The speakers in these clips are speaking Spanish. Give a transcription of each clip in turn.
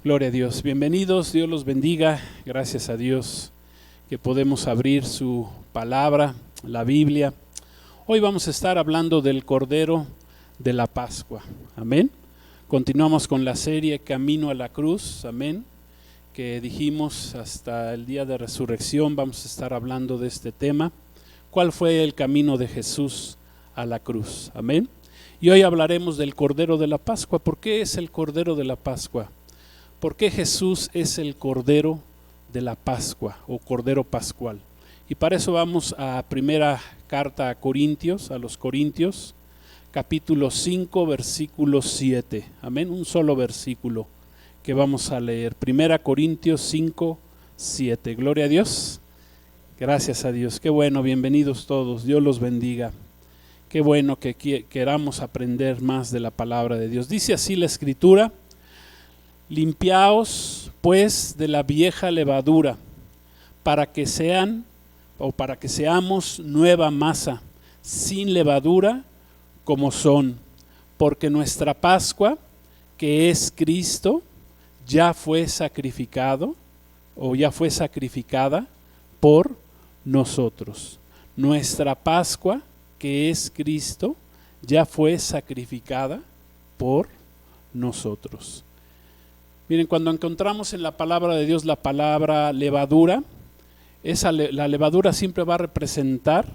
Gloria a Dios. Bienvenidos, Dios los bendiga. Gracias a Dios que podemos abrir su palabra, la Biblia. Hoy vamos a estar hablando del Cordero de la Pascua. Amén. Continuamos con la serie Camino a la Cruz. Amén. Que dijimos hasta el día de resurrección vamos a estar hablando de este tema. ¿Cuál fue el camino de Jesús a la cruz? Amén. Y hoy hablaremos del Cordero de la Pascua. ¿Por qué es el Cordero de la Pascua? ¿Por qué Jesús es el Cordero de la Pascua o Cordero Pascual? Y para eso vamos a primera carta a Corintios, a los Corintios, capítulo 5, versículo 7. Amén, un solo versículo que vamos a leer. Primera Corintios 5, 7. Gloria a Dios. Gracias a Dios. Qué bueno, bienvenidos todos. Dios los bendiga. Qué bueno que queramos aprender más de la palabra de Dios. Dice así la Escritura: limpiaos pues de la vieja levadura, para que seamos nueva masa, sin levadura, como son, porque nuestra Pascua, que es Cristo, ya fue sacrificado, o ya fue sacrificada por nosotros. Nuestra Pascua, que es Cristo, ya fue sacrificada por nosotros. Miren, cuando encontramos en la palabra de Dios la palabra levadura, la levadura siempre va a representar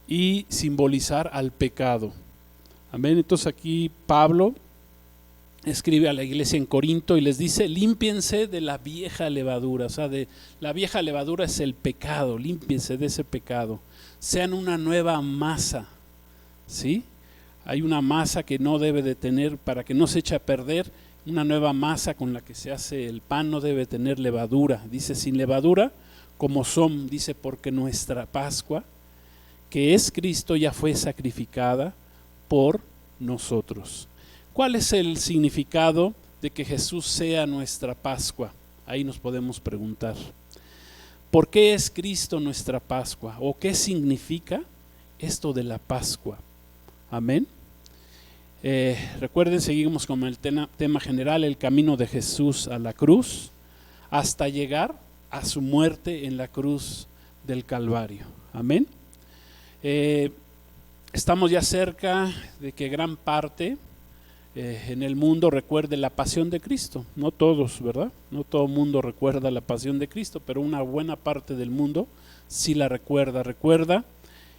y simbolizar al pecado. Amén. Entonces aquí Pablo escribe a la iglesia en Corinto y les dice: límpiense de la vieja levadura. O sea, de la vieja levadura es el pecado, límpiense de ese pecado. Sean una nueva masa, ¿sí? Hay una masa que no debe de tener, para que no se eche a perder. Una nueva masa con la que se hace el pan no debe tener levadura. Dice, sin levadura, como son, dice, porque nuestra Pascua, que es Cristo, ya fue sacrificada por nosotros. ¿Cuál es el significado de que Jesús sea nuestra Pascua? Ahí nos podemos preguntar. ¿Por qué es Cristo nuestra Pascua? ¿O qué significa esto de la Pascua? Amén. Recuerden, seguimos con el tema general, el camino de Jesús a la cruz, hasta llegar a su muerte en la cruz del Calvario. Amén. Estamos ya cerca de que gran parte en el mundo recuerde la pasión de Cristo. No todos, ¿verdad? No todo el mundo recuerda la pasión de Cristo, pero una buena parte del mundo sí la recuerda. Recuerda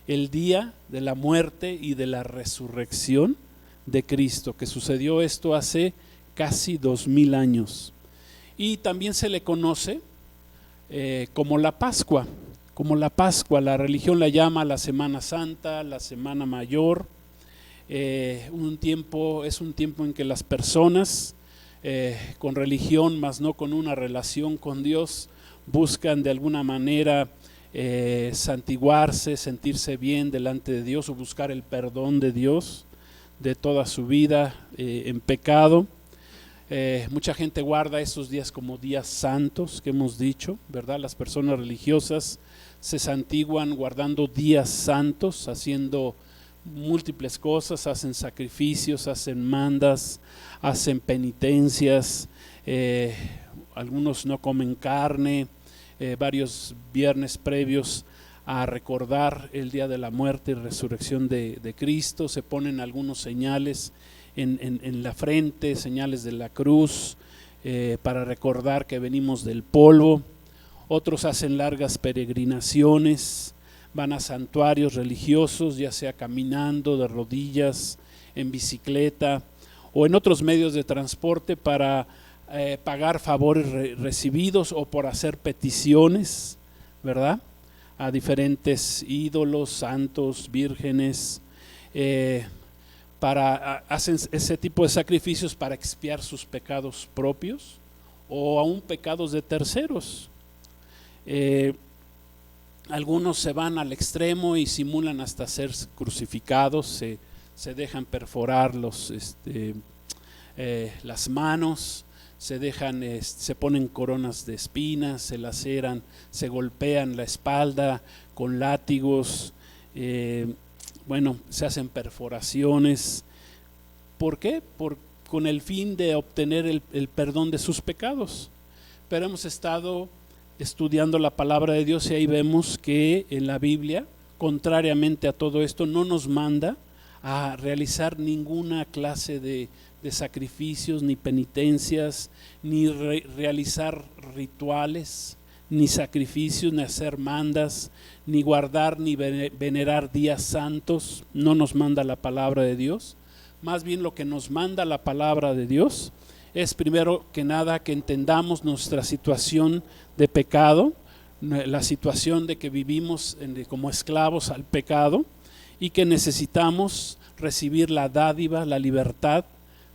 el día de la muerte y de la resurrección de Cristo, que sucedió esto hace casi 2000 años. Y también se le conoce como la Pascua. Como la Pascua, la religión la llama la Semana Santa, la Semana Mayor. Es un tiempo en que las personas con religión, mas no con una relación con Dios, buscan de alguna manera santiguarse, sentirse bien delante de Dios o buscar el perdón de Dios de toda su vida en pecado. Mucha gente guarda esos días como días santos que hemos dicho, ¿verdad? Las personas religiosas se santiguan guardando días santos, haciendo múltiples cosas, hacen sacrificios, hacen mandas, hacen penitencias, algunos no comen carne, varios viernes previos a recordar el día de la muerte y resurrección de Cristo, se ponen algunos señales en la frente, señales de la cruz, para recordar que venimos del polvo. Otros hacen largas peregrinaciones, van a santuarios religiosos, ya sea caminando, de rodillas, en bicicleta o en otros medios de transporte para pagar favores recibidos o por hacer peticiones, ¿verdad?, a diferentes ídolos, santos, vírgenes. Hacen ese tipo de sacrificios para expiar sus pecados propios o aún pecados de terceros. Algunos se van al extremo y simulan hasta ser crucificados, se dejan perforar las manos, se ponen coronas de espinas, se laceran, se golpean la espalda con látigos, se hacen perforaciones. ¿Por qué? con el fin de obtener el perdón de sus pecados. Pero hemos estado estudiando la palabra de Dios y ahí vemos que en la Biblia, contrariamente a todo esto, no nos manda a realizar ninguna clase de sacrificios, ni penitencias, ni realizar rituales, ni sacrificios, ni hacer mandas, ni guardar, ni venerar días santos. No nos manda la palabra de Dios. Más bien lo que nos manda la palabra de Dios es, primero que nada, que entendamos nuestra situación de pecado, la situación de que vivimos como esclavos al pecado y que necesitamos recibir la dádiva, la libertad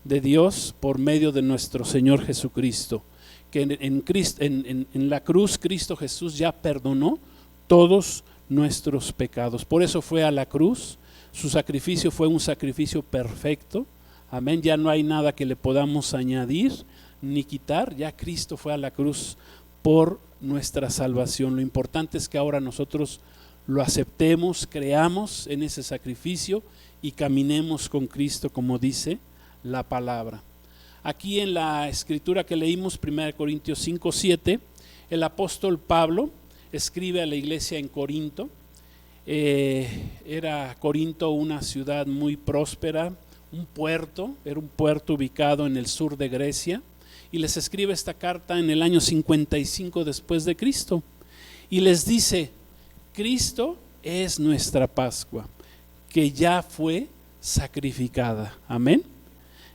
de Dios por medio de nuestro Señor Jesucristo, que en la cruz Cristo Jesús ya perdonó todos nuestros pecados. Por eso fue a la cruz. Su sacrificio fue un sacrificio perfecto. Amén. Ya no hay nada que le podamos añadir ni quitar. Ya Cristo fue a la cruz por nuestra salvación. Lo importante es que ahora nosotros lo aceptemos, creamos en ese sacrificio y caminemos con Cristo como dice la palabra. Aquí en la escritura que leímos, 1 Corintios 5:7, el apóstol Pablo escribe a la iglesia en Corinto. Era Corinto una ciudad muy próspera, era un puerto ubicado en el sur de Grecia, y les escribe esta carta en el año 55 después de Cristo, y les dice: Cristo es nuestra Pascua, que ya fue sacrificada. Amén.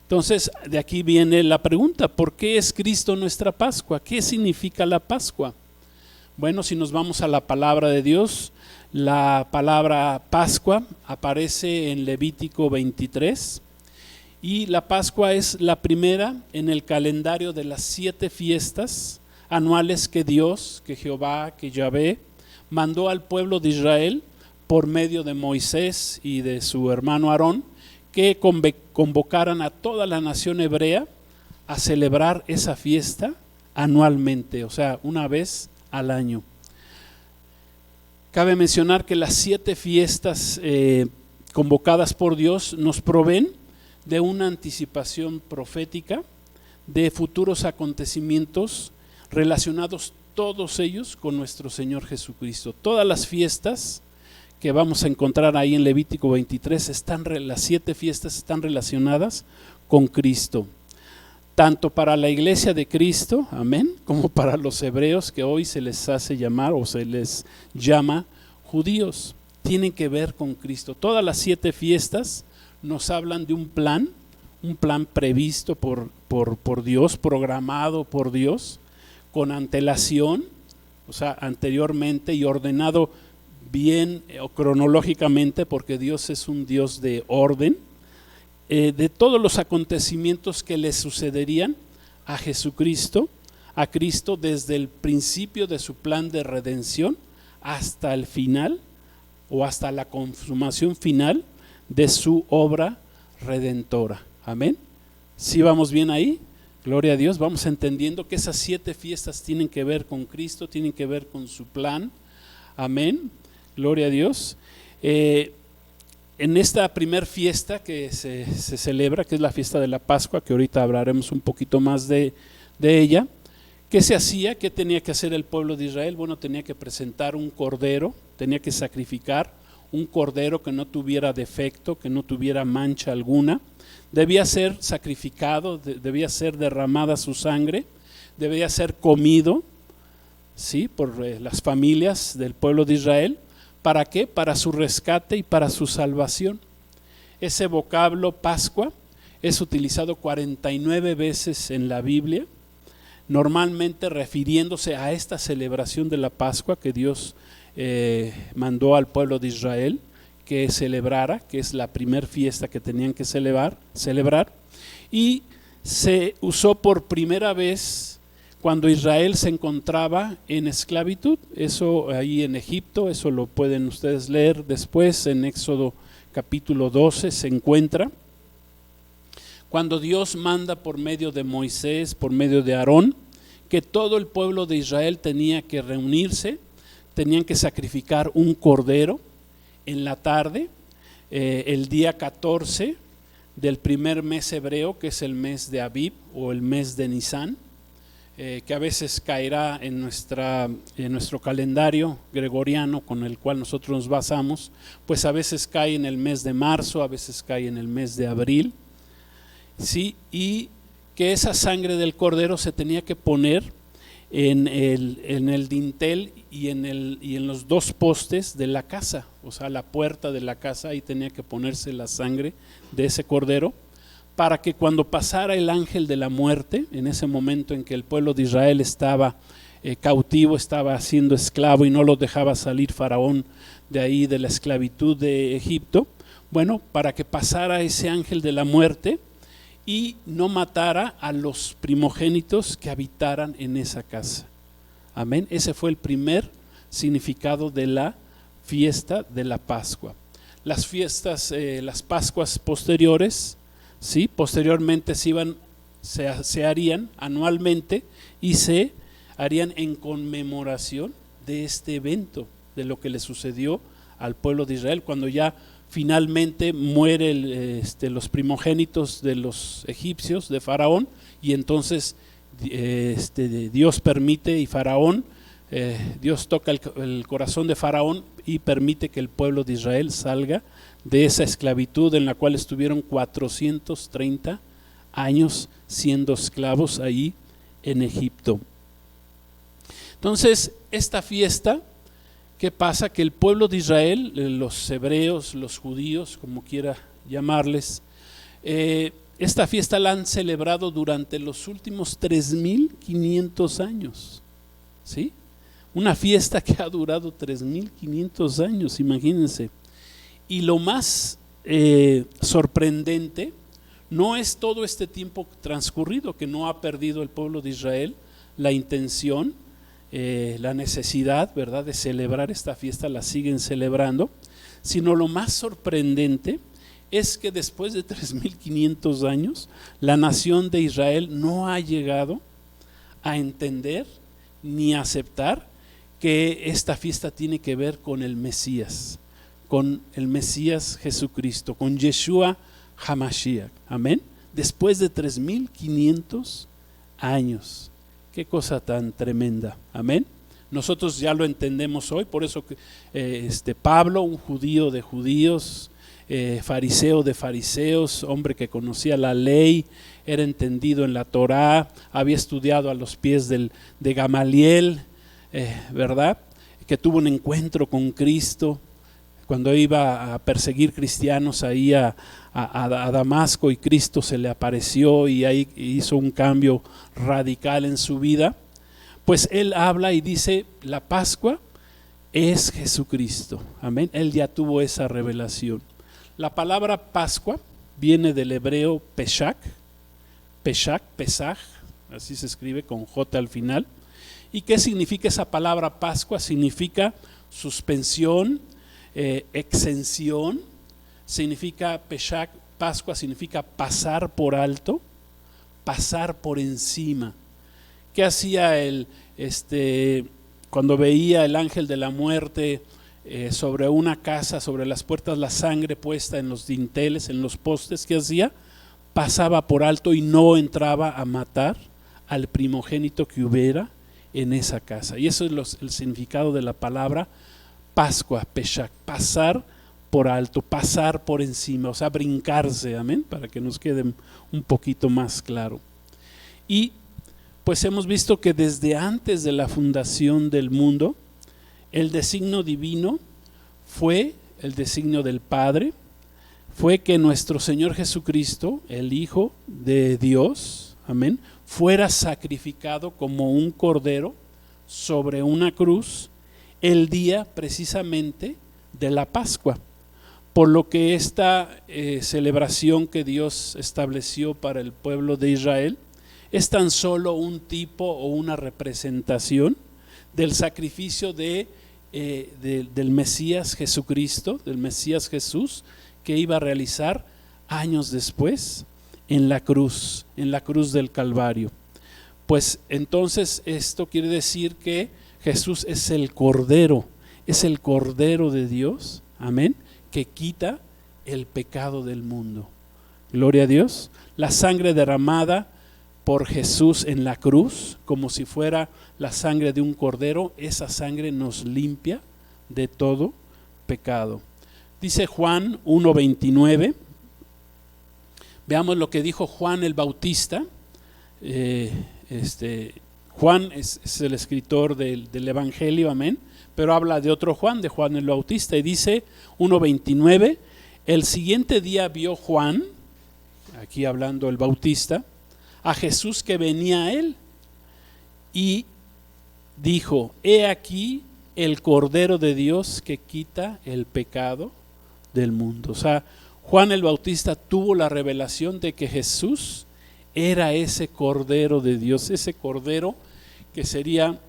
Entonces, de aquí viene la pregunta: ¿por qué es Cristo nuestra Pascua? ¿Qué significa la Pascua? Bueno, si nos vamos a la palabra de Dios, la palabra Pascua aparece en Levítico 23, y la Pascua es la primera en el calendario de las 7 fiestas anuales que Dios, que Jehová, que Yahvé mandó al pueblo de Israel por medio de Moisés y de su hermano Aarón, que convocaran a toda la nación hebrea a celebrar esa fiesta anualmente, o sea, una vez al año. Cabe mencionar que las 7 fiestas convocadas por Dios nos proveen de una anticipación profética de futuros acontecimientos relacionados todos ellos con nuestro Señor Jesucristo. Todas las fiestas que vamos a encontrar ahí en Levítico 23, las 7 fiestas están relacionadas con Cristo, tanto para la iglesia de Cristo, amén, como para los hebreos que hoy se les hace llamar o se les llama judíos. Tienen que ver con Cristo. Todas las 7 fiestas nos hablan de un plan previsto por Dios, programado por Dios, con antelación, o sea, anteriormente, y ordenado bien cronológicamente, porque Dios es un Dios de orden, de todos los acontecimientos que le sucederían a Jesucristo, a Cristo, desde el principio de su plan de redención hasta el final, o hasta la consumación final de su obra redentora. Amén. ¿Sí vamos bien ahí? Gloria a Dios. Vamos entendiendo que esas 7 fiestas tienen que ver con Cristo, tienen que ver con su plan. Amén. Gloria a Dios. En esta primer fiesta que se celebra, que es la fiesta de la Pascua, que ahorita hablaremos un poquito más de ella, ¿qué se hacía? ¿Qué tenía que hacer el pueblo de Israel? Bueno, tenía que presentar un cordero, tenía que sacrificar un cordero que no tuviera defecto, que no tuviera mancha alguna. Debía ser sacrificado, debía ser derramada su sangre, debía ser comido, ¿sí?, por las familias del pueblo de Israel. ¿Para qué? Para su rescate y para su salvación. Ese vocablo Pascua es utilizado 49 veces en la Biblia, normalmente refiriéndose a esta celebración de la Pascua que Dios mandó al pueblo de Israel que celebrara, que es la primer fiesta que tenían que celebrar, y se usó por primera vez cuando Israel se encontraba en esclavitud. Eso ahí en Egipto, eso lo pueden ustedes leer después en Éxodo capítulo 12, se encuentra cuando Dios manda por medio de Moisés, por medio de Aarón, que todo el pueblo de Israel tenía que reunirse, tenían que sacrificar un cordero en la tarde, el día 14 del primer mes hebreo, que es el mes de Abib o el mes de Nisán, que a veces caerá en nuestro calendario gregoriano con el cual nosotros nos basamos, pues a veces cae en el mes de marzo, a veces cae en el mes de abril, ¿sí? Y que esa sangre del cordero se tenía que poner en el dintel y en los dos postes de la casa, o sea, la puerta de la casa, ahí tenía que ponerse la sangre de ese cordero, para que cuando pasara el ángel de la muerte, en ese momento en que el pueblo de Israel estaba cautivo, estaba siendo esclavo y no lo dejaba salir Faraón de ahí de la esclavitud de Egipto, bueno, para que pasara ese ángel de la muerte y no matara a los primogénitos que habitaran en esa casa. Amén. Ese fue el primer significado de la fiesta de la Pascua. Las fiestas, las Pascuas posteriores, ¿sí? Posteriormente se harían anualmente y se harían en conmemoración de este evento, de lo que le sucedió al pueblo de Israel cuando ya finalmente muere los primogénitos de los egipcios, de Faraón, y entonces Dios permite y Faraón, Dios toca el corazón de Faraón y permite que el pueblo de Israel salga de esa esclavitud en la cual estuvieron 430 años siendo esclavos ahí en Egipto. Entonces, esta fiesta, ¿qué pasa? Que el pueblo de Israel, los hebreos, los judíos, como quiera llamarles, esta fiesta la han celebrado durante los últimos 3.500 años, ¿sí? Una fiesta que ha durado 3.500 años, imagínense. Y lo más sorprendente no es todo este tiempo transcurrido, que no ha perdido el pueblo de Israel la intención, la necesidad, ¿verdad?, de celebrar esta fiesta, la siguen celebrando, sino lo más sorprendente es que después de 3.500 años, la nación de Israel no ha llegado a entender ni a aceptar que esta fiesta tiene que ver con el Mesías Jesucristo, con Yeshua HaMashiach. Amén. Después de 3.500 años. Qué cosa tan tremenda. Amén. Nosotros ya lo entendemos hoy, por eso que Pablo, un judío de judíos, fariseo de fariseos, hombre que conocía la ley, era entendido en la Torá, había estudiado a los pies de Gamaliel, ¿verdad? Que tuvo un encuentro con Cristo cuando iba a perseguir cristianos ahí a Damasco, y Cristo se le apareció y ahí hizo un cambio radical en su vida. Pues él habla y dice: la Pascua es Jesucristo. Amén. Él ya tuvo esa revelación. La palabra Pascua viene del hebreo Pesach, Pesach, así se escribe con J al final. ¿Y qué significa esa palabra Pascua? Significa suspensión, exención. Significa Pesach, Pascua significa pasar por alto, pasar por encima. ¿Qué hacía cuando veía el ángel de la muerte sobre una casa, sobre las puertas, la sangre puesta en los dinteles, en los postes? ¿Qué hacía? Pasaba por alto y no entraba a matar al primogénito que hubiera en esa casa. Y eso es el significado de la palabra Pascua, Pesach, pasar por alto, pasar por encima, o sea, brincarse, amén, para que nos quede un poquito más claro. Y pues hemos visto que desde antes de la fundación del mundo, el designio divino fue el designio del Padre, fue que nuestro Señor Jesucristo, el Hijo de Dios, amén, fuera sacrificado como un cordero sobre una cruz el día precisamente de la Pascua. Por lo que esta celebración que Dios estableció para el pueblo de Israel es tan solo un tipo o una representación del sacrificio del Mesías Jesucristo, del Mesías Jesús, que iba a realizar años después en la cruz del Calvario. Pues entonces esto quiere decir que Jesús es el Cordero de Dios, amén, que quita el pecado del mundo. Gloria a Dios. La sangre derramada por Jesús en la cruz, como si fuera la sangre de un cordero, esa sangre nos limpia de todo pecado. Dice Juan 1:29. Veamos lo que dijo Juan el Bautista. Juan es el escritor del Evangelio, amén, pero habla de otro Juan, de Juan el Bautista, y dice 1:29, el siguiente día vio Juan, aquí hablando el Bautista, a Jesús que venía a él, y dijo, he aquí el Cordero de Dios que quita el pecado del mundo. O sea, Juan el Bautista tuvo la revelación de que Jesús era ese Cordero de Dios, ese Cordero que sería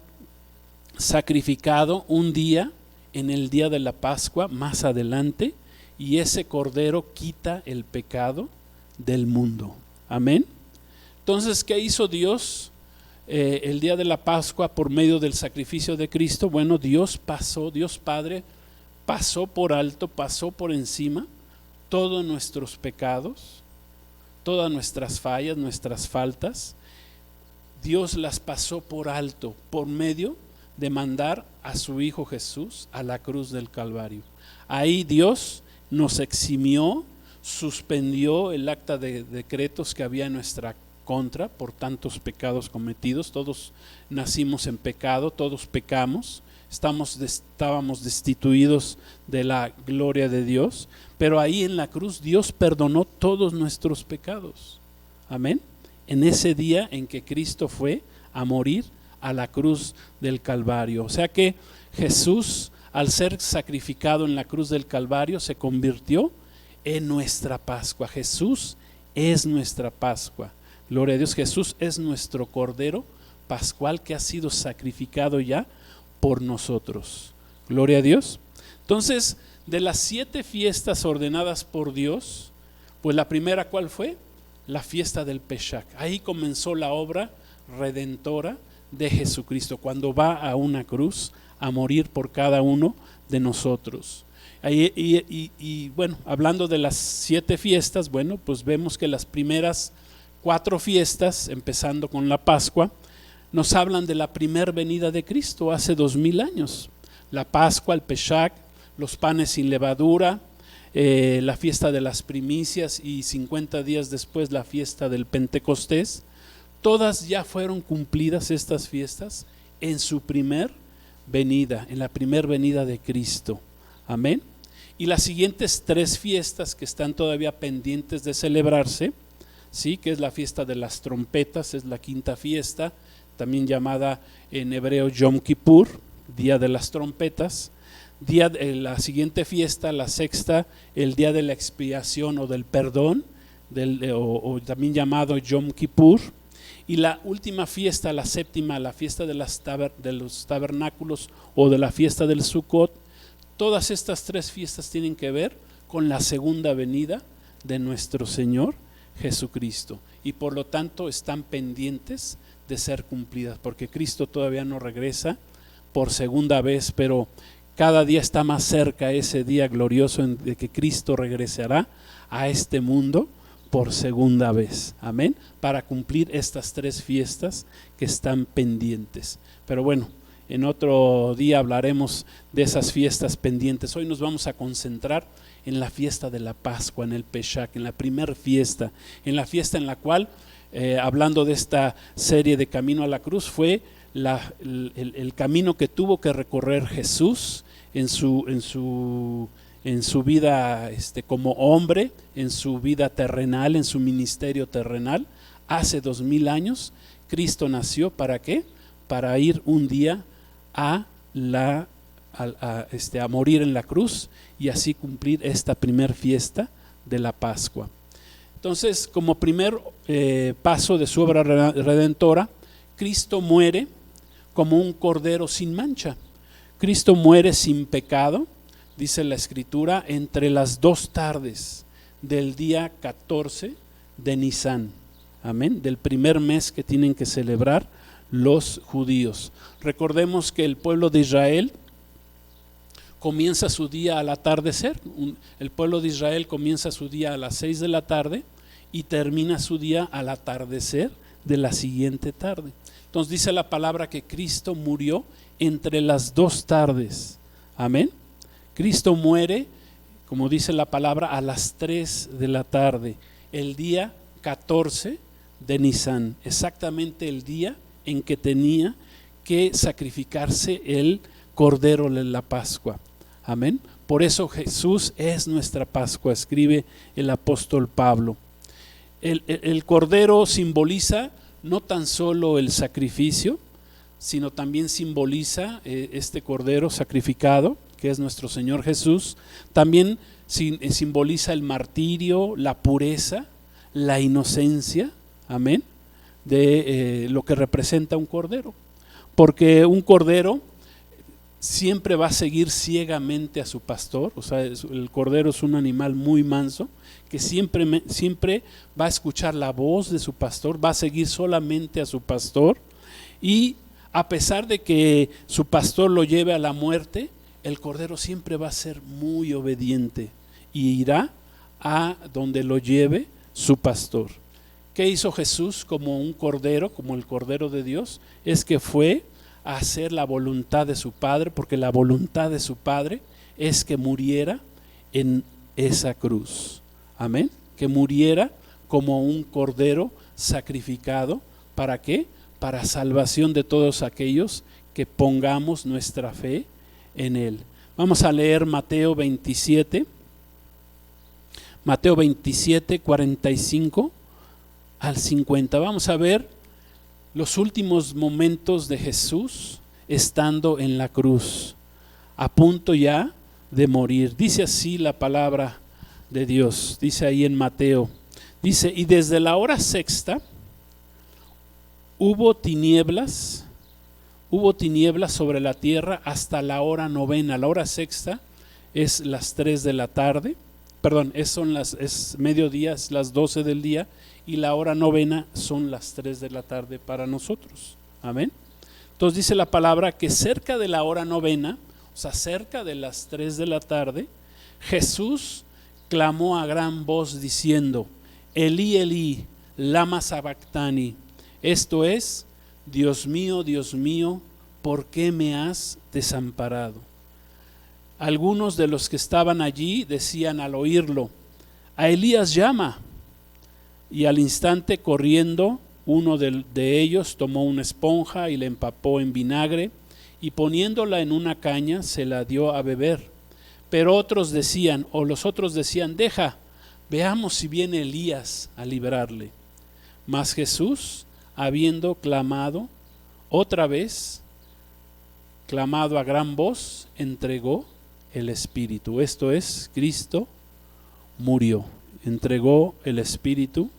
sacrificado un día, en el día de la Pascua, más adelante, y ese Cordero quita el pecado del mundo. Amén. Entonces, ¿qué hizo Dios el día de la Pascua por medio del sacrificio de Cristo? Bueno, Dios Padre pasó por alto, pasó por encima todos nuestros pecados, todas nuestras fallas, nuestras faltas. Dios las pasó por alto por medio de mandar a su Hijo Jesús a la cruz del Calvario. Ahí Dios nos eximió, suspendió el acta de decretos que había en nuestra contra por tantos pecados cometidos. Todos nacimos en pecado, todos pecamos, estábamos destituidos de la gloria de Dios, pero ahí en la cruz Dios perdonó todos nuestros pecados. Amén. En ese día en que Cristo fue a morir a la cruz del Calvario. O sea que Jesús, al ser sacrificado en la cruz del Calvario, se convirtió en nuestra Pascua. Jesús es nuestra Pascua. Gloria a Dios, Jesús es nuestro Cordero Pascual que ha sido sacrificado ya por nosotros. Gloria a Dios. Entonces, de las 7 fiestas ordenadas por Dios, pues la primera, ¿cuál fue? La fiesta del Pesach. Ahí comenzó la obra redentora de Jesucristo, cuando va a una cruz a morir por cada uno de nosotros. Y bueno, hablando de las 7 fiestas, bueno, pues vemos que las primeras 4 fiestas, empezando con la Pascua, nos hablan de la primer venida de Cristo hace 2000 años. La Pascua, el Pesach, los panes sin levadura, la fiesta de las primicias y 50 días después la fiesta del Pentecostés. Todas ya fueron cumplidas estas fiestas en su primer venida, en la primer venida de Cristo. Amén. Y las siguientes 3 fiestas que están todavía pendientes de celebrarse, sí, que es la fiesta de las trompetas, es la 5ª fiesta, también llamada en hebreo Yom Kippur, día de las trompetas. La siguiente fiesta, la 6ª, el día de la expiación o del perdón, o también llamado Yom Kippur. Y la última fiesta, la 7ª, la fiesta de los tabernáculos o de la fiesta del Sukkot. Todas estas 3 fiestas tienen que ver con la segunda venida de nuestro Señor Jesucristo, y por lo tanto están pendientes de ser cumplidas, porque Cristo todavía no regresa por segunda vez, pero cada día está más cerca ese día glorioso de que Cristo regresará a este mundo por segunda vez. Amén. Para cumplir estas 3 fiestas que están pendientes. Pero bueno, en otro día hablaremos de esas fiestas pendientes. Hoy nos vamos a concentrar en la fiesta de la Pascua, en el Pesach, en la primer fiesta, en la fiesta en la cual, hablando de esta serie de Camino a la Cruz, fue el camino que tuvo que recorrer Jesús en su vida como hombre, en su vida terrenal, en su ministerio terrenal. Hace 2000 años Cristo nació, ¿para qué? Para ir un día a morir en la cruz y así cumplir esta primer fiesta de la Pascua. Entonces, como primer paso de su obra redentora, Cristo muere como un cordero sin mancha. Cristo muere sin pecado, dice la Escritura, entre las 2 tardes del día 14 de Nisan. Amén. Del primer mes que tienen que celebrar los judíos. Recordemos que el pueblo de Israel comienza su día al atardecer. El pueblo de Israel comienza su día a las 6 de la tarde y termina su día al atardecer de la siguiente tarde. Entonces dice la palabra que Cristo murió entre las dos tardes. Amén. Cristo muere, como dice la palabra, a las 3 de la tarde, el día 14 de Nisan, exactamente el día en que tenía que sacrificarse el Cordero de la Pascua. Amén. Por eso Jesús es nuestra Pascua, escribe el apóstol Pablo. El Cordero simboliza no tan solo el sacrificio, sino también simboliza este Cordero sacrificado, que es nuestro Señor Jesús. También simboliza el martirio, la pureza, la inocencia, amén, de lo que representa un cordero. Porque un cordero siempre va a seguir ciegamente a su pastor. O sea, el cordero es un animal muy manso, que siempre va a escuchar la voz de su pastor, va a seguir solamente a su pastor, y a pesar de que su pastor lo lleve a la muerte, el cordero siempre va a ser muy obediente y irá a donde lo lleve su pastor. ¿Qué hizo Jesús como un cordero, como el Cordero de Dios? Es que fue a hacer la voluntad de su Padre, porque la voluntad de su Padre es que muriera en esa cruz. Amén. Que muriera como un cordero sacrificado. ¿Para qué? Para salvación de todos aquellos que pongamos nuestra fe en Él. Vamos a leer Mateo 27, 45 al 50. Vamos a ver los últimos momentos de Jesús estando en la cruz, a punto ya de morir. Dice así la palabra de Dios, dice ahí en Mateo, dice: y desde la hora sexta hubo tinieblas sobre la tierra hasta la hora novena. La hora sexta es las 3 de la tarde, perdón, es mediodía, es las 12 del día, y la hora novena son las 3 de la tarde para nosotros. Amén. Entonces dice la palabra que cerca de la hora novena, o sea, cerca de las 3 de la tarde, Jesús clamó a gran voz diciendo: Elí, Elí, lama sabactani. Esto es: Dios mío, ¿por qué me has desamparado? Algunos de los que estaban allí decían al oírlo: a Elías llama. Y al instante, corriendo, uno de ellos tomó una esponja y la empapó en vinagre, y poniéndola en una caña se la dio a beber. Pero los otros decían: deja, veamos si viene Elías a librarle. Mas Jesús, habiendo clamado otra vez, clamado a gran voz, entregó el Espíritu. Esto es, Cristo murió, entregó el Espíritu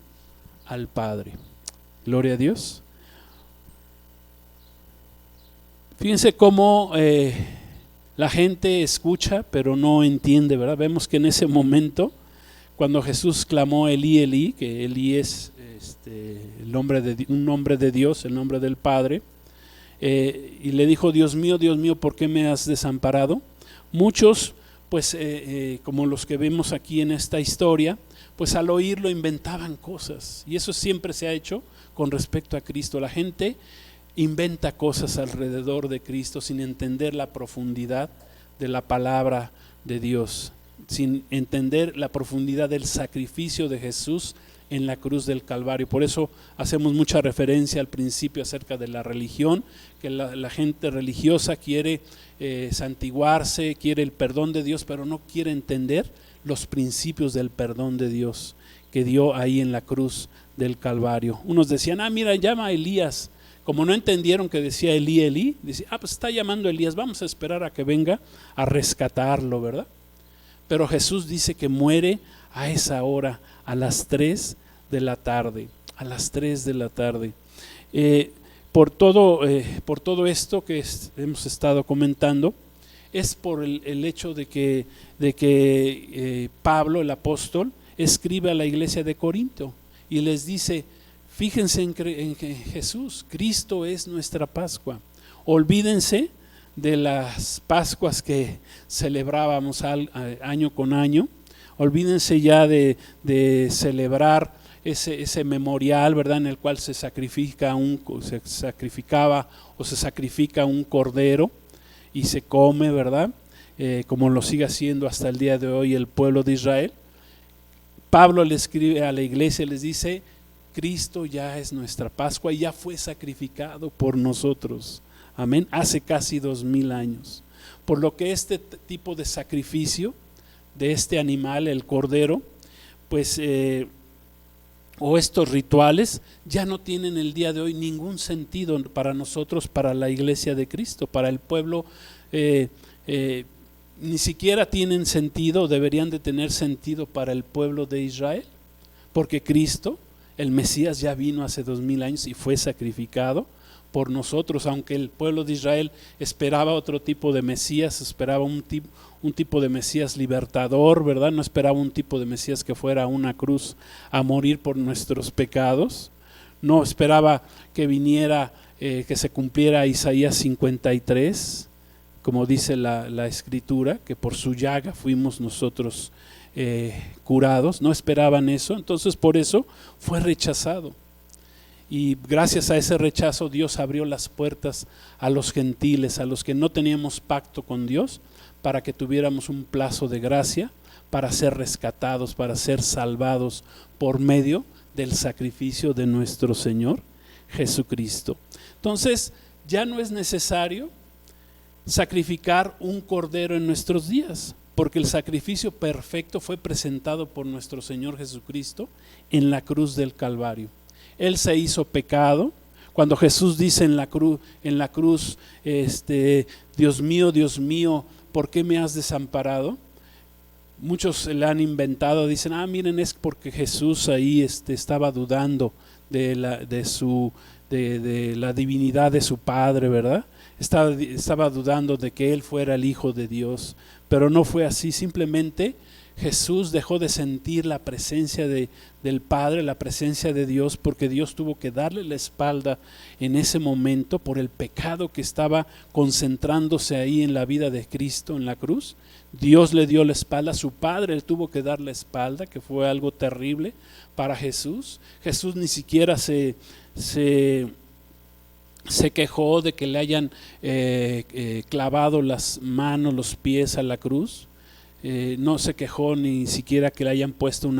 al Padre. Gloria a Dios. Fíjense cómo la gente escucha pero no entiende, ¿verdad? Vemos que en ese momento, cuando Jesús clamó Elí, Elí, que Elí es un nombre de Dios, el nombre del Padre, y le dijo: Dios mío, ¿por qué me has desamparado? Muchos, pues como los que vemos aquí en esta historia, pues al oírlo inventaban cosas, y eso siempre se ha hecho con respecto a Cristo. La gente inventa cosas alrededor de Cristo sin entender la profundidad de la palabra de Dios, sin entender la profundidad del sacrificio de Jesús en la cruz del Calvario. Por eso hacemos mucha referencia al principio acerca de la religión, que la gente religiosa quiere santiguarse, quiere el perdón de Dios, pero no quiere entender los principios del perdón de Dios que dio ahí en la cruz del Calvario. Unos decían: mira, llama a Elías. Como no entendieron que decía Elí, Elí, decían: pues está llamando a Elías, vamos a esperar a que venga a rescatarlo, ¿verdad? Pero Jesús dice que muere a esa hora, a las 3 de la tarde, a las 3 de la tarde. Por todo esto que hemos estado comentando, es por el hecho de que Pablo, el apóstol, escribe a la iglesia de Corinto y les dice: fíjense en Jesús, Cristo es nuestra Pascua. Olvídense de las Pascuas que celebrábamos año con año. Olvídense ya de celebrar ese memorial, ¿verdad?, en el cual se sacrificaba o se sacrifica un cordero y se come, ¿verdad? Como lo sigue haciendo hasta el día de hoy el pueblo de Israel. Pablo le escribe a la iglesia, les dice: Cristo ya es nuestra Pascua y ya fue sacrificado por nosotros. Amén. Hace casi 2000 años. Por lo que este tipo de sacrificio de este animal, el cordero, pues, o estos rituales, ya no tienen el día de hoy ningún sentido para nosotros, para la iglesia de Cristo, para el pueblo. Ni siquiera tienen sentido, deberían de tener sentido para el pueblo de Israel, porque Cristo, el Mesías, ya vino hace 2000 años y fue sacrificado por nosotros. Aunque el pueblo de Israel esperaba otro tipo de Mesías, esperaba un tipo de Mesías libertador, ¿verdad? No esperaba un tipo de Mesías que fuera a una cruz a morir por nuestros pecados. No esperaba que viniera, que se cumpliera Isaías 53, como dice la escritura, que por su llaga fuimos nosotros curados. No esperaban eso, entonces por eso fue rechazado. Y gracias a ese rechazo Dios abrió las puertas a los gentiles, a los que no teníamos pacto con Dios, para que tuviéramos un plazo de gracia, para ser rescatados, para ser salvados por medio del sacrificio de nuestro Señor Jesucristo. Entonces ya no es necesario sacrificar un cordero en nuestros días, porque el sacrificio perfecto fue presentado por nuestro Señor Jesucristo en la cruz del Calvario. Él se hizo pecado. Cuando Jesús dice en la cruz, Dios mío, ¿por qué me has desamparado? Muchos le han inventado, dicen: miren, es porque Jesús ahí estaba dudando de la divinidad de su Padre, ¿verdad? Estaba dudando de que Él fuera el Hijo de Dios, pero no fue así. Simplemente Jesús dejó de sentir la presencia del Padre, la presencia de Dios, porque Dios tuvo que darle la espalda en ese momento por el pecado que estaba concentrándose ahí en la vida de Cristo en la cruz. Dios le dio la espalda, su Padre le tuvo que dar la espalda, que fue algo terrible para Jesús. Jesús ni siquiera se quejó de que le hayan clavado las manos, los pies a la cruz. No se quejó ni siquiera que le hayan puesto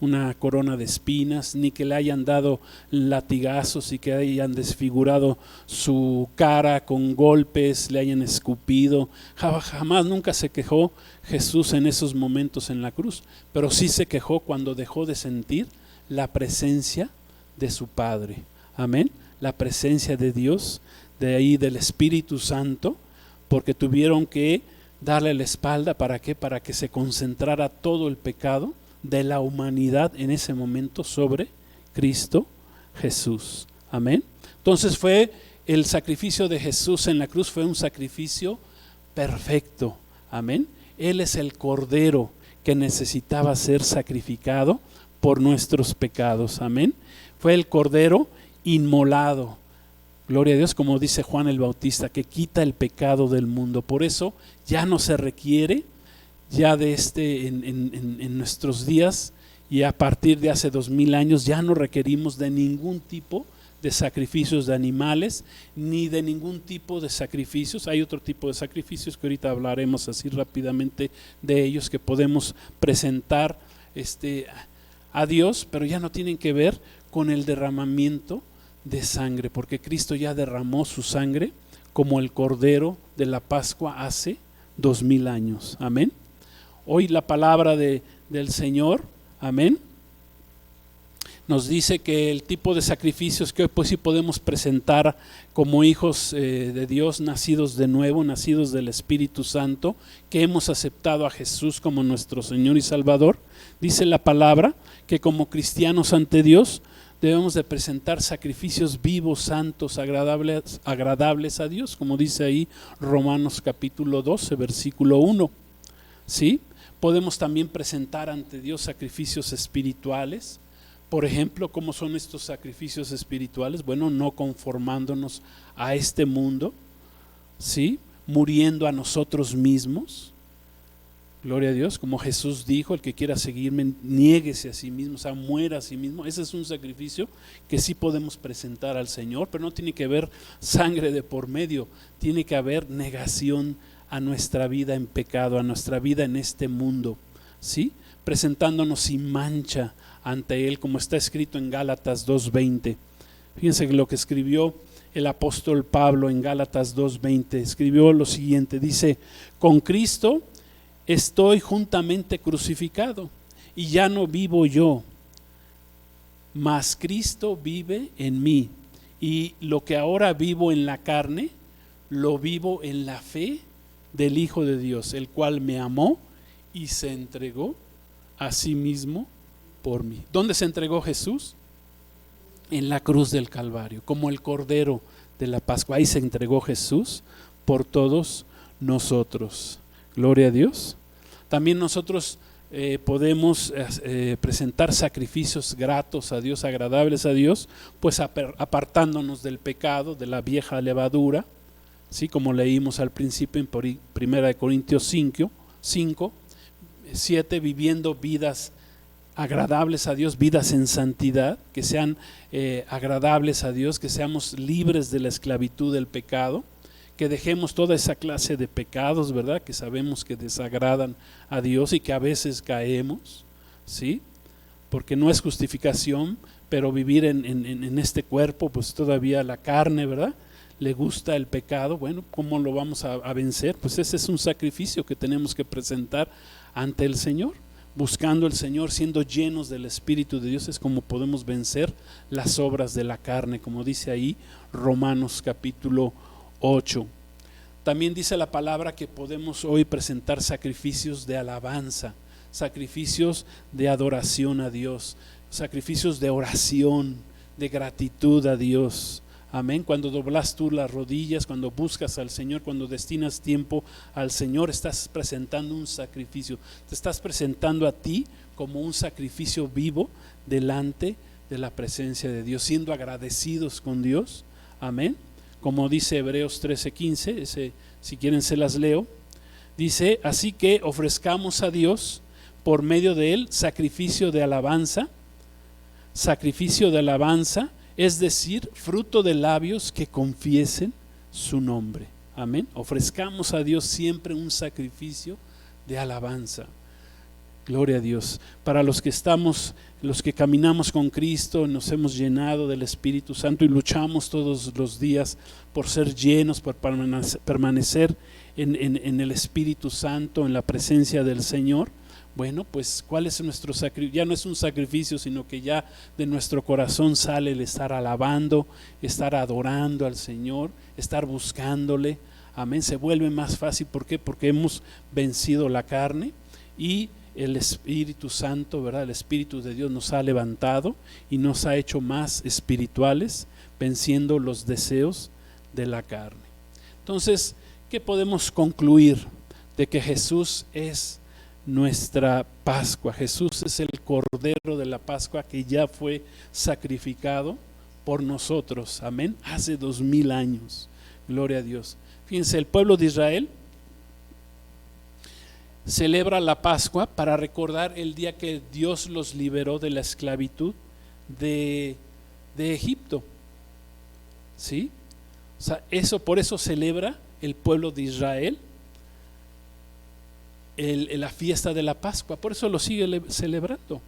una corona de espinas, ni que le hayan dado latigazos y que hayan desfigurado su cara con golpes, le hayan escupido. Jamás, nunca se quejó Jesús en esos momentos en la cruz, pero sí se quejó cuando dejó de sentir la presencia de su Padre. Amén. La presencia de Dios, de ahí del Espíritu Santo, porque tuvieron que darle la espalda. ¿Para qué? Para que se concentrara todo el pecado de la humanidad en ese momento sobre Cristo Jesús. Amén. Entonces fue el sacrificio de Jesús en la cruz, fue un sacrificio perfecto. Amén. Él es el Cordero que necesitaba ser sacrificado por nuestros pecados. Amén. Fue el Cordero inmolado, gloria a Dios, como dice Juan el Bautista, que quita el pecado del mundo. Por eso ya no se requiere ya de en nuestros días, y a partir de hace 2000 años ya no requerimos de ningún tipo de sacrificios de animales, ni de ningún tipo de sacrificios. Hay otro tipo de sacrificios que ahorita hablaremos así rápidamente de ellos, que podemos presentar a Dios, pero ya no tienen que ver con el derramamiento de sangre, porque Cristo ya derramó su sangre como el Cordero de la Pascua hace 2000 años. Amén. Hoy la palabra del Señor, amén, nos dice que el tipo de sacrificios que hoy pues sí podemos presentar como hijos de Dios, nacidos de nuevo, nacidos del Espíritu Santo, que hemos aceptado a Jesús como nuestro Señor y Salvador. Dice la palabra que como cristianos ante Dios debemos de presentar sacrificios vivos, santos, agradables a Dios, como dice ahí Romanos capítulo 12, versículo 1. ¿Sí? Podemos también presentar ante Dios sacrificios espirituales. Por ejemplo, ¿cómo son estos sacrificios espirituales? Bueno, no conformándonos a este mundo, ¿sí? Muriendo a nosotros mismos. Gloria a Dios, como Jesús dijo, el que quiera seguirme, niéguese a sí mismo, o sea, muera a sí mismo. Ese es un sacrificio que sí podemos presentar al Señor, pero no tiene que haber sangre de por medio, tiene que haber negación a nuestra vida en pecado, a nuestra vida en este mundo, ¿sí? Presentándonos sin mancha ante Él, como está escrito en Gálatas 2:20. Fíjense lo que escribió el apóstol Pablo en Gálatas 2:20, escribió lo siguiente, dice: con Cristo estoy juntamente crucificado, y ya no vivo yo, mas Cristo vive en mí, y lo que ahora vivo en la carne, lo vivo en la fe del Hijo de Dios, el cual me amó y se entregó a sí mismo por mí. ¿Dónde se entregó Jesús? En la cruz del Calvario, como el Cordero de la Pascua. Ahí se entregó Jesús por todos nosotros. Gloria a Dios. También nosotros podemos presentar sacrificios gratos a Dios, agradables a Dios, pues apartándonos del pecado, de la vieja levadura, ¿sí? Como leímos al principio en 1 Corintios 5:7, viviendo vidas agradables a Dios, vidas en santidad, que sean agradables a Dios, que seamos libres de la esclavitud del pecado, que dejemos toda esa clase de pecados, ¿verdad?, que sabemos que desagradan a Dios y que a veces caemos, ¿sí? Porque no es justificación, pero vivir en este cuerpo, pues todavía la carne, ¿verdad?, le gusta el pecado. Bueno, ¿cómo lo vamos a vencer? Pues ese es un sacrificio que tenemos que presentar ante el Señor. Buscando al Señor, siendo llenos del Espíritu de Dios, es como podemos vencer las obras de la carne, como dice ahí Romanos capítulo 8. También dice la palabra que podemos hoy presentar sacrificios de alabanza, sacrificios de adoración a Dios, sacrificios de oración, de gratitud a Dios. Amén. Cuando doblas tú las rodillas, cuando buscas al Señor, cuando destinas tiempo al Señor, estás presentando un sacrificio. Te estás presentando a ti como un sacrificio vivo delante de la presencia de Dios, siendo agradecidos con Dios. Amén. Como dice Hebreos 13:15, si quieren se las leo. Dice: así que ofrezcamos a Dios por medio de él sacrificio de alabanza, es decir, fruto de labios que confiesen su nombre. Amén. Ofrezcamos a Dios siempre un sacrificio de alabanza. Gloria a Dios. Para los que caminamos con Cristo, nos hemos llenado del Espíritu Santo y luchamos todos los días por ser llenos, por permanecer en el Espíritu Santo, en la presencia del Señor. Bueno, pues ¿cuál es nuestro sacrificio? Ya no es un sacrificio, sino que ya de nuestro corazón sale el estar alabando, estar adorando al Señor, estar buscándole. Amén. Se vuelve más fácil. ¿Por qué? Porque hemos vencido la carne y el Espíritu Santo, ¿verdad? El Espíritu de Dios nos ha levantado y nos ha hecho más espirituales, venciendo los deseos de la carne. Entonces, ¿qué podemos concluir? De que Jesús es nuestra Pascua. Jesús es el Cordero de la Pascua que ya fue sacrificado por nosotros. Amén. Hace 2000 años. Gloria a Dios. Fíjense, el pueblo de Israel celebra la Pascua para recordar el día que Dios los liberó de la esclavitud de Egipto. ¿Sí? O sea, por eso celebra el pueblo de Israel la fiesta de la Pascua, por eso lo sigue celebrando.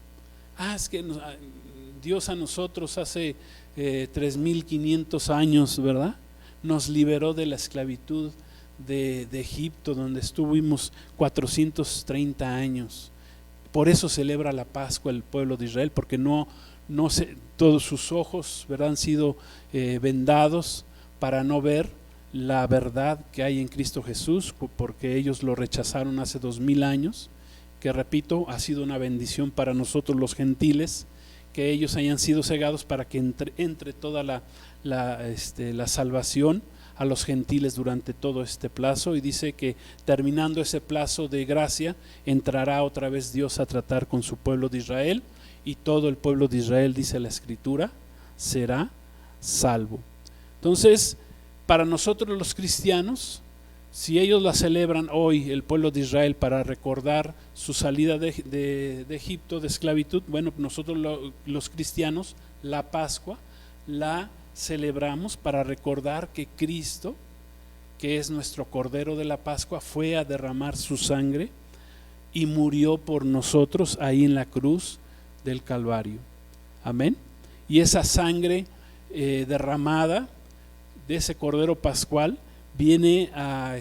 Es que Dios a nosotros hace 3500 años, ¿verdad?, nos liberó de la esclavitud de Egipto, donde estuvimos 430 años. Por eso celebra la Pascua el pueblo de Israel, porque todos sus ojos, ¿verdad?, han sido vendados para no ver la verdad que hay en Cristo Jesús, porque ellos lo rechazaron hace 2000 años, que repito, ha sido una bendición para nosotros los gentiles, que ellos hayan sido cegados para que entre toda la salvación a los gentiles durante todo este plazo. Y dice que terminando ese plazo de gracia, entrará otra vez Dios a tratar con su pueblo de Israel, y todo el pueblo de Israel, dice la Escritura, será salvo. Entonces, para nosotros los cristianos, si ellos la celebran hoy, el pueblo de Israel, para recordar su salida de Egipto, de esclavitud, bueno, nosotros los cristianos, la Pascua, la celebramos para recordar que Cristo, que es nuestro Cordero de la Pascua, fue a derramar su sangre y murió por nosotros ahí en la cruz del Calvario. Amén. Y esa sangre derramada de ese Cordero Pascual viene a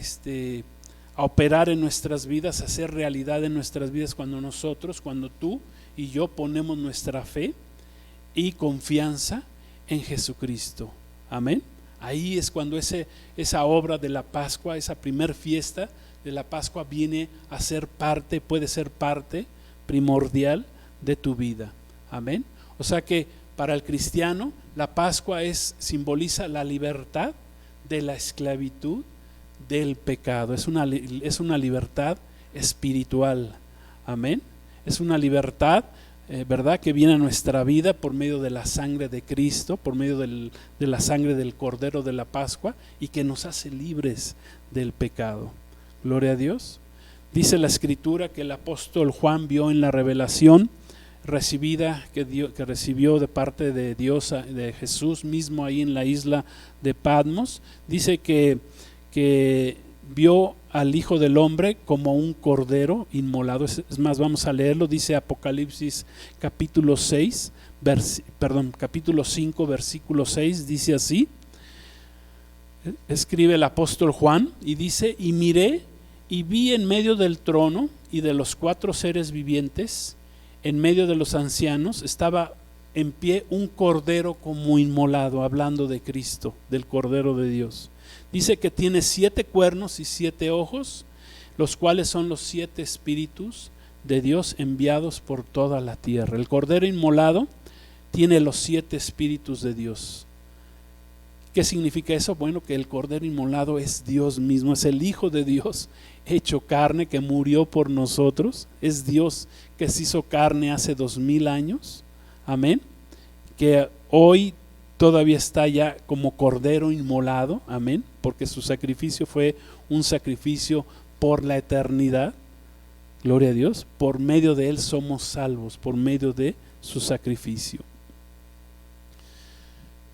operar en nuestras vidas, a hacer realidad en nuestras vidas cuando tú y yo ponemos nuestra fe y confianza en Jesucristo. Amén. Ahí es cuando esa obra de la Pascua, esa primer fiesta de la Pascua viene a ser parte, puede ser parte primordial de tu vida. Amén. O sea que para el cristiano la Pascua simboliza la libertad de la esclavitud del pecado. Es una libertad espiritual. Amén. Es una libertad ¿verdad? Que viene a nuestra vida por medio de la sangre de Cristo, por medio de la sangre del Cordero de la Pascua, y que nos hace libres del pecado. Gloria a Dios. Dice la Escritura que el apóstol Juan vio en la revelación recibida que recibió de parte de Dios, de Jesús mismo ahí en la isla de Patmos. Dice que vio al Hijo del Hombre como un cordero inmolado. Es más, vamos a leerlo. Dice Apocalipsis capítulo 5 versículo 6, dice así. Escribe el apóstol Juan y dice: y miré y vi en medio del trono y de los 4 seres vivientes, en medio de los ancianos, estaba en pie un cordero como inmolado, hablando de Cristo, del Cordero de Dios. Dice que tiene 7 cuernos y 7 ojos, los cuales son los 7 espíritus de Dios enviados por toda la tierra. El Cordero inmolado tiene los 7 espíritus de Dios. ¿Qué significa eso? Bueno, que el Cordero inmolado es Dios mismo, es el Hijo de Dios hecho carne, que murió por nosotros. Es Dios que se hizo carne hace 2000 años. Amén. Que hoy todavía está ya como Cordero inmolado. Amén. Porque su sacrificio fue un sacrificio por la eternidad. Gloria a Dios. Por medio de Él somos salvos, por medio de su sacrificio.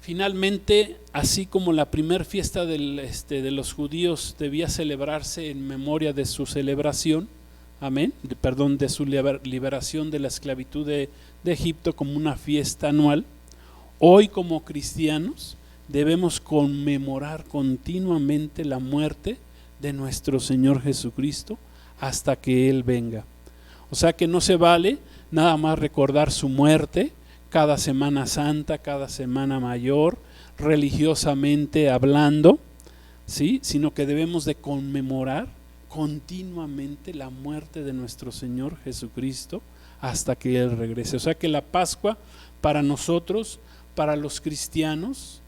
Finalmente, así como la primer fiesta de los judíos debía celebrarse en memoria de su celebración, amén, de su liberación de la esclavitud de Egipto como una fiesta anual, hoy como cristianos debemos conmemorar continuamente la muerte de nuestro Señor Jesucristo hasta que Él venga. O sea que no se vale nada más recordar su muerte cada Semana Santa, cada Semana Mayor, religiosamente hablando, ¿sí? Sino que debemos de conmemorar continuamente la muerte de nuestro Señor Jesucristo hasta que Él regrese. O sea que la Pascua para nosotros, para los cristianos,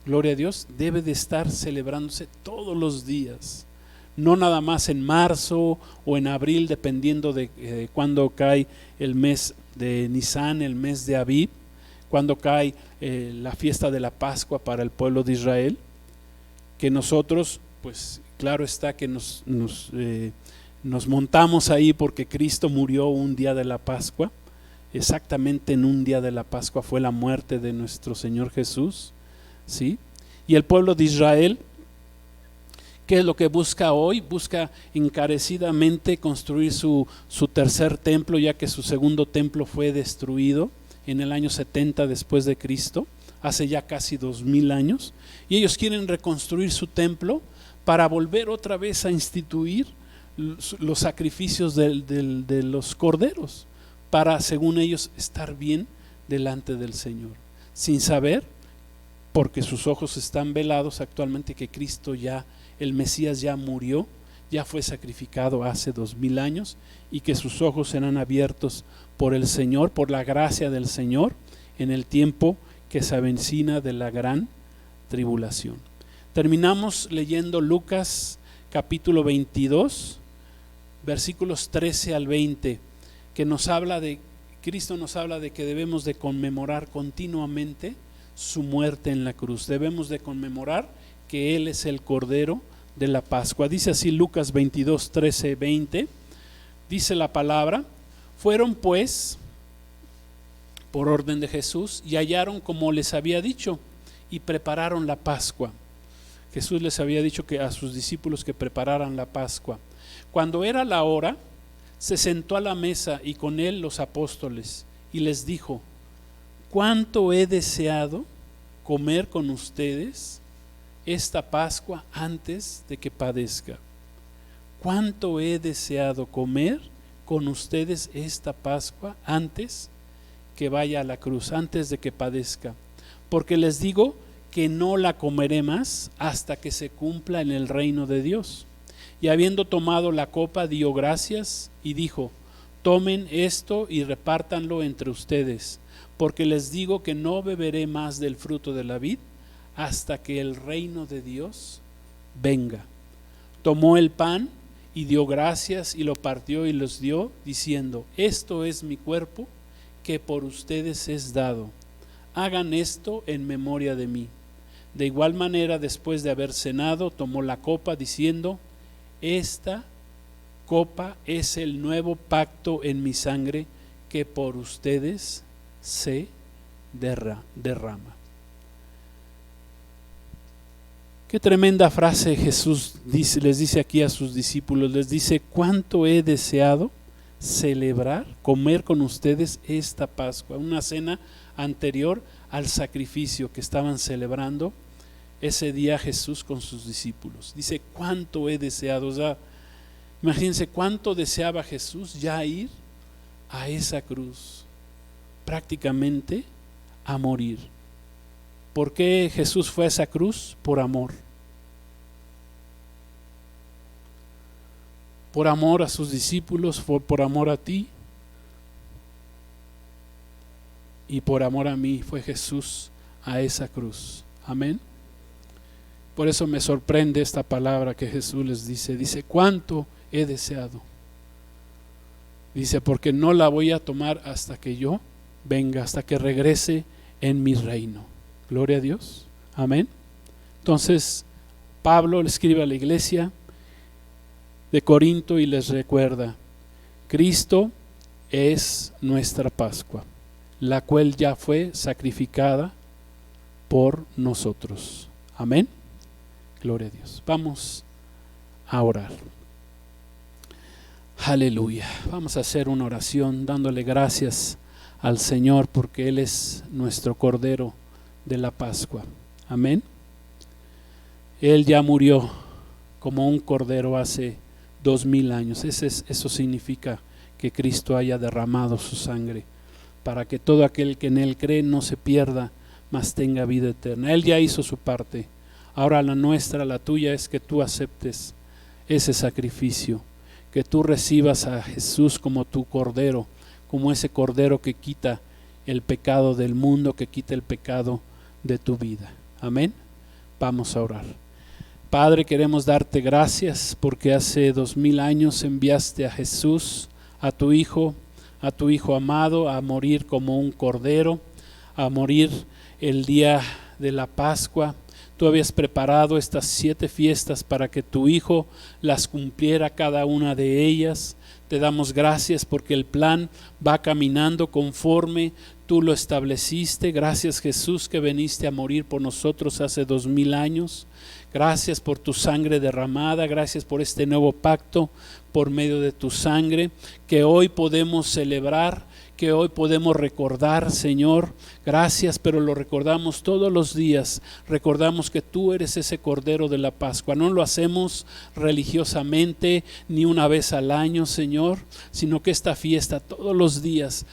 gloria a Dios, debe de estar celebrándose todos los días. No nada más en marzo o en abril, dependiendo de cuándo cae el mes de Nisan, el mes de Abib, cuando cae la fiesta de la Pascua para el pueblo de Israel, que nosotros, pues claro está que nos montamos ahí porque Cristo murió un día de la Pascua, exactamente en un día de la Pascua fue la muerte de nuestro Señor Jesús, ¿sí? Y el pueblo de Israel, ¿qué es lo que busca hoy? Busca encarecidamente construir su tercer templo, ya que su segundo templo fue destruido en el año 70 después de Cristo, hace ya casi 2000 años, y ellos quieren reconstruir su templo para volver otra vez a instituir los sacrificios de los corderos, para, según ellos, estar bien delante del Señor, sin saber, porque sus ojos están velados actualmente, que Cristo ya, el Mesías ya murió, ya fue sacrificado hace 2000 años, y que sus ojos serán abiertos por el Señor, por la gracia del Señor, en el tiempo que se avecina de la gran tribulación. Terminamos leyendo Lucas capítulo 22, versículos 13 al 20, que Cristo nos habla de que debemos de conmemorar continuamente su muerte en la cruz. Debemos de conmemorar que Él es el Cordero de la Pascua. Dice así Lucas 22, 13, 20. Dice la palabra: fueron pues por orden de Jesús y hallaron como les había dicho y prepararon la Pascua. Jesús les había dicho que a sus discípulos que prepararan la Pascua. Cuando era la hora, se sentó a la mesa y con él los apóstoles y les dijo: cuánto he deseado comer con ustedes esta Pascua antes de que padezca. Cuánto he deseado comer con ustedes esta Pascua antes que vaya a la cruz, antes de que padezca. Porque les digo que no la comeré más hasta que se cumpla en el reino de Dios. Y habiendo tomado la copa, dio gracias y dijo: tomen esto y repártanlo entre ustedes, porque les digo que no beberé más del fruto de la vid hasta que el reino de Dios venga. Tomó el pan y dio gracias y lo partió y los dio, diciendo: esto es mi cuerpo que por ustedes es dado. Hagan esto en memoria de mí. De igual manera, después de haber cenado, tomó la copa, diciendo: esta copa es el nuevo pacto en mi sangre que por ustedes se derrama. Qué tremenda frase Jesús les dice aquí a sus discípulos. Les dice: cuánto he deseado celebrar, comer con ustedes esta Pascua. Una cena anterior al sacrificio que estaban celebrando ese día Jesús con sus discípulos. Dice: cuánto he deseado. O sea, imagínense cuánto deseaba Jesús ya ir a esa cruz, prácticamente a morir. ¿Por qué Jesús fue a esa cruz? Por amor. Por amor a sus discípulos, por amor a ti y por amor a mí fue Jesús a esa cruz. Amén. Por eso me sorprende esta palabra que Jesús les dice. Dice: cuánto he deseado. Dice: porque no la voy a tomar hasta que yo venga, hasta que regrese en mi reino. Gloria a Dios. Amén. Entonces Pablo le escribe a la iglesia de Corinto y les recuerda: Cristo es nuestra Pascua, la cual ya fue sacrificada por nosotros. Amén. Gloria a Dios. Vamos a orar. Aleluya. Vamos a hacer una oración dándole gracias al Señor porque Él es nuestro Cordero de la Pascua. Amén. Él ya murió como un cordero hace 2000 años. Eso significa que Cristo haya derramado su sangre para que todo aquel que en Él cree no se pierda, mas tenga vida eterna. Él ya hizo su parte. Ahora la nuestra, la tuya, es que tú aceptes ese sacrificio, que tú recibas a Jesús como tu Cordero, como ese Cordero que quita el pecado del mundo, que quita el pecado de tu vida. Amén. Vamos a orar. Padre, queremos darte gracias porque hace 2000 años enviaste a Jesús, a tu Hijo amado, a morir como un cordero, a morir el día de la Pascua. Tú habías preparado estas 7 fiestas para que tu Hijo las cumpliera cada una de ellas. Te damos gracias porque el plan va caminando conforme tú lo estableciste. Gracias, Jesús, que viniste a morir por nosotros hace 2000 años. Gracias por tu sangre derramada, gracias por este nuevo pacto por medio de tu sangre, que hoy podemos celebrar, que hoy podemos recordar, Señor. Gracias, pero lo recordamos todos los días. Recordamos que tú eres ese Cordero de la Pascua. No lo hacemos religiosamente ni una vez al año, Señor, sino que esta fiesta todos los días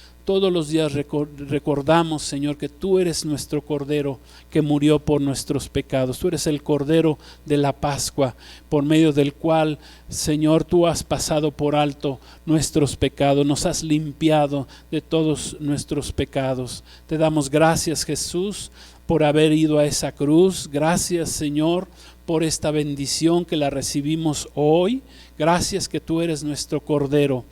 recordamos, Señor, que tú eres nuestro Cordero que murió por nuestros pecados. Tú eres el Cordero de la Pascua, por medio del cual, Señor, tú has pasado por alto nuestros pecados, nos has limpiado de todos nuestros pecados. Te damos gracias, Jesús, por haber ido a esa cruz. Gracias, Señor, por esta bendición que la recibimos hoy. Gracias que tú eres nuestro Cordero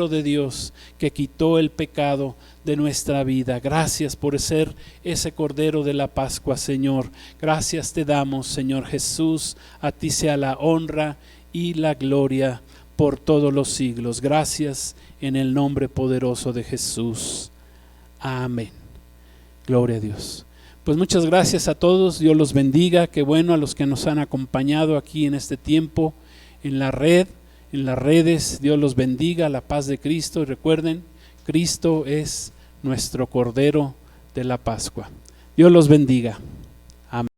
de Dios, que quitó el pecado de nuestra vida. Gracias por ser ese Cordero de la Pascua, Señor. Gracias te damos, Señor Jesús. A ti sea la honra y la gloria por todos los siglos. Gracias en el nombre poderoso de Jesús. Amén. Gloria a Dios. Pues muchas gracias a todos, Dios los bendiga. Qué bueno a los que nos han acompañado aquí en este tiempo en la red, en las redes. Dios los bendiga, la paz de Cristo. Y recuerden, Cristo es nuestro Cordero de la Pascua. Dios los bendiga.